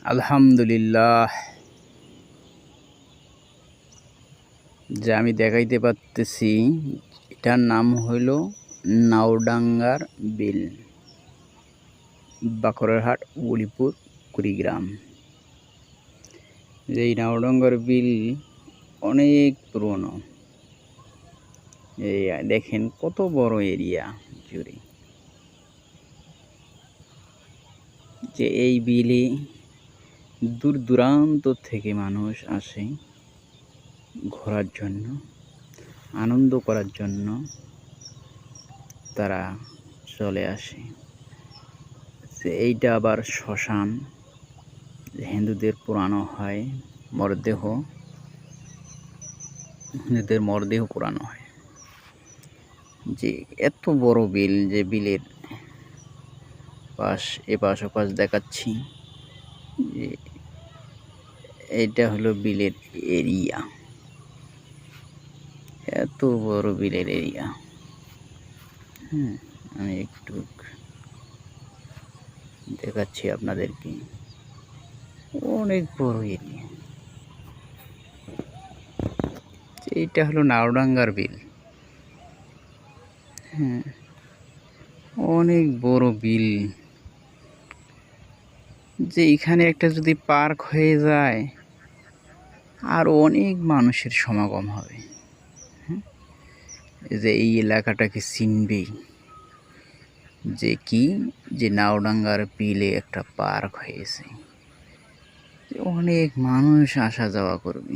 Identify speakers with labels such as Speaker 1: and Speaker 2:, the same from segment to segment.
Speaker 1: আলহামদুলিল্লাহ, যে আমি দেখাইতে পারতেছি এটার নাম হইল নাওডাঙ্গার বিল, বাকরহাট, উলিপুর, কুড়িগ্রাম। এই নাওডাঙ্গার বিল অনেক পুরনো। এই দেখেন কত বড় এরিয়া জুড়ে। যে এই বিলে দূর দূরান্ত থেকে মানুষ আসে ঘোরার জন্য, আনন্দ করার জন্য তারা চলে আসে। এইটা আবার শ্মশান, হিন্দুদের পোড়ানো হয় মরদেহ, হিন্দুদের মরদেহ পোড়ানো হয়। যে এত বড় বিল, যে বিলের এপাশ ওপাশ দেখাচ্ছি, যে এইটা হলো বিলের এরিয়া। এত বড় বিলের এরিয়া। আমি একটু দেখাচ্ছি আপনাদেরকে, অনেক বড় এরিয়া। এইটা হলো নাওডাঙ্গার বিল। অনেক বড় বিল। যে এখানে একটা যদি পার্ক হয়ে যায়, আর অনেক মানুষের সমাগম হবে। যে এই এলাকাটাকে চিনবেই, যে কি, যে নাওডাঙ্গার বিলে একটা পার্ক হয়েছে। অনেক মানুষ আসা যাওয়া করবে।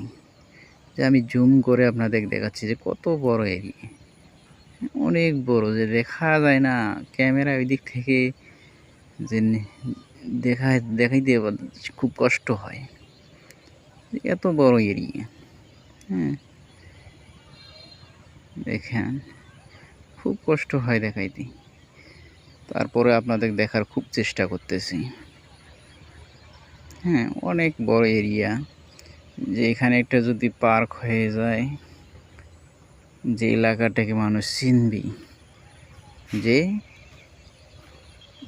Speaker 1: যে আমি জুম করে আপনাদের দেখাচ্ছি যে কত বড় এরিয়া, অনেক বড়, যে দেখা যায় না ক্যামেরা ওই দিক থেকে, যে দেখাইতে খুব কষ্ট হয়। এত বড় এরিয়া। দেখেন খুব কষ্ট হয় দেখাইতে, তারপরে আপনাদের দেখার খুব চেষ্টা করতেছি। অনেক বড় এরিয়া। যে এখানে একটা যদি পার্ক হয়ে যায়, যে এলাকাটাকে মানুষ চিনবে যে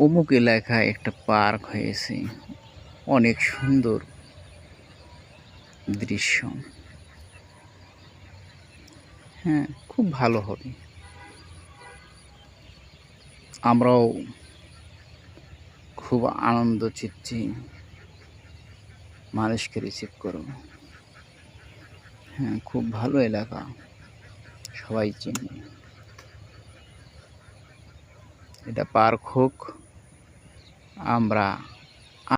Speaker 1: অমুক এলাকায় একটা পার্ক হয়েছে, অনেক সুন্দর দৃশ্য। খুব ভালো হবে। আমরাও খুব আনন্দ চিত্তে মানুষকে রিসিভ করব। খুব ভালো এলাকা, সবাই চেনে। এটা পার্ক হোক, আমরা